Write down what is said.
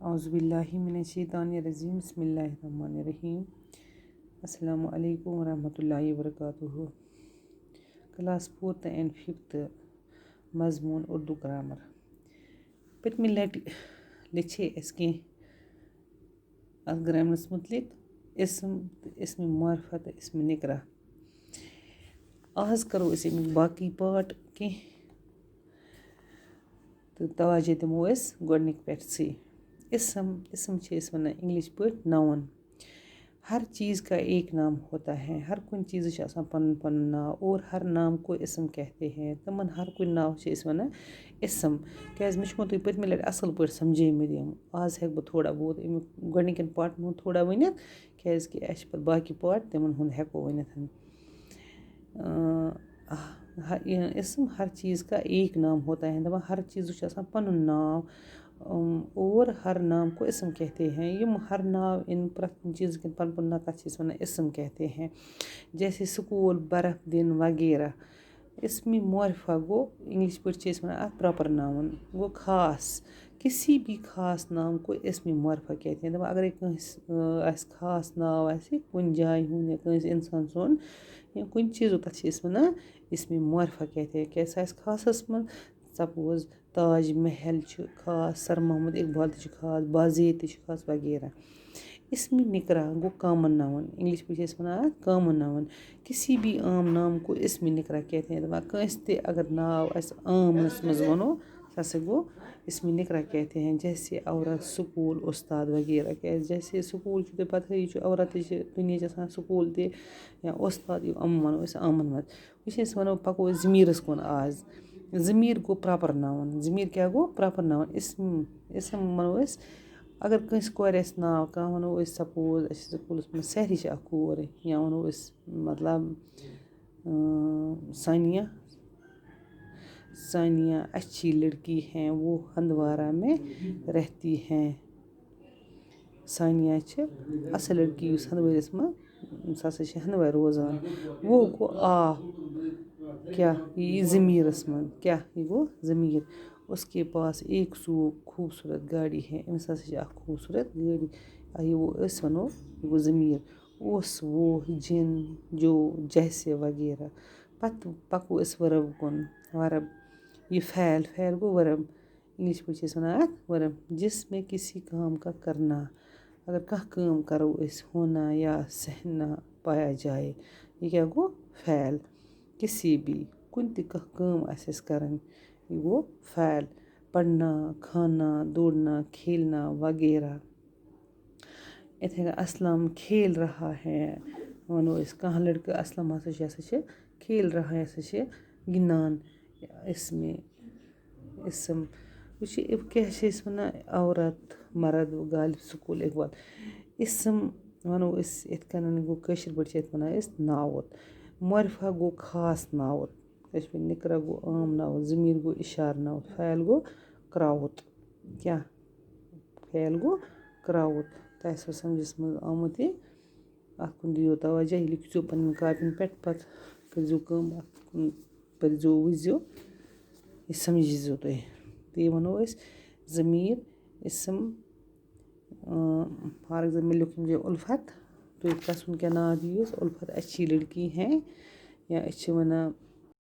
औज़ुबिल्लाहि मिनश्शैतानिर्रजीम बिस्मिल्लाहिर्रहमानिर्रहीम अस्सलामु अलैकुम वरहमतुल्लाहि वबरकातुहू। क्लास 4th and 5th मज़मून उर्दू ग्रामर। पतमि लटि लिखे अस कह ग्रामरस मुतलिक इसम इसम मारिफा तो इसम निकरा। आज करो अस अमिक बाकी पार्ट कह तो तवज्जो दिमो अस गोडनिक पेठ से। इसम छे अस वनान इंग्लिश पट नाउन। हर चीज़ का एक नाम होता है। हर कुन चीज़ आसान पन पन नाव और हर नाम को इसम कहते हैं। तमन हर कुन नाव छे अस वनान इसम। क्या मे तुम पतमि लटि असल पट समझेमत यम। आज हेक बह थोड़ा बहुत अमिक गोडनिकन पार्टन हुंद थोड़ा वनित क्या कि अस पत बाकी पार्ट तिमन हुंद हेको वनित। इसम हर चीज़ का एक नाम होता है। दपन हर चीज़ आसान पनुन नाव और हर नाम को इसम कहते हैं। यम हर नाव इन प्रति चीज़ के पन पन नाव तथ वनान इसम कहते हैं। जैसे स्कूल बर्फ दिन वगैरह। इसमें मारिफा गो इंग्लिश पट वनान प्रॉपर नाउन गो खास। किसी भी खास नाम को इसमें मारिफा कहते हैं। दपन अगर कंस खास नाव आसे कुन जाय हुंद या कंस इंसान सुन या कुन चीज़ तथ वनान इसमें मारिफा कहते हैं। क्या खासस मन सपोज ताज महल खास, सर मोहम्मद इकबाल खास, बाज़ीद खास वगैरह। इसमें निकरा गो कॉमन नाउन। इंग्लिश पे वनान कॉमन नाउन। किसी भी आम नाम को इसमें निकरा कहते हैं। दपन कंस ते अगर नाव अस आमनस मज वनो सह गो इसमें निकरा कहते हैं। जैसे औरत, स्कूल, उस्ताद वगैरह। क्या जैसे स्कूल तुम पता ही औरत दुनिया आसान स्कूल ते या उस्ताद अम वनो आमन मज। वो वनो पको ज़मीरस कुन आज। ज़मीर गो प्रॉपर नाउन। ज़मीर क्या गो प्रॉपर नाउन। इसम वनो अस अगर कंस कोर नाव कह वनो सपोज स्कूलस मज सहरी कोर या वनो मतलब सानिया अच्छी लड़की है वो हंदवारा में रहती है। सानिया असल लड़की हंदवारस मज सह हंदवार रोजान। वो गो आ क्या ये ज़मीरस मज क्या ये गो ज़मीर। उसके पास एक खूबसूरत गाड़ी है। अमिस खूबसूरत गाड़ी वो अस वनो ये गो ज़मीर। उस वो जिन जो जैसे वगैरह। पत पको अस वर्ब कुन। वर्ब ये फ़ैल गो वर्ब। इंग्लिश पे वनान वर्ब जिसमें किसी काम का करना। अगर कह काम करो अस होना या सहना पाया जाए ये क्या गो फ़ैल। किसी भी कुन ते कह काम आस करन ये गो फ़ैल। पढ़ना, खाना, दौड़ना, खेलना वगैरह। इथे असलम खेल रहा है वनो अस कह लड़का असलम हसा खेल रहा है गिंदान। इसमें इसम वो क्या वनान औरत, मर्द, गालिब, स्कूल, इकबाल। इसम वनो अस इत कन गो कशीर पट वनान अस नाउत। मारिफा गो खास नाउत। निकरा गो आम नाउत। ज़मीर गो इशारा नाउत। फ़ैल गो क्राउत। क्या फ़ैल गो क्राउत। तह समझस मज आमुत ये अत कुन दियो तवज्जो। ये लिखो पन कापिन पे पत करो कम पो वुझो ये समझो तुम। तो वनो अस ज़मीर इसम फॉर एग्जाम्पल लिखुम उल्फत। तो तस क्या नाव दियोस उल्फत अच्छी लड़की है या अस वनान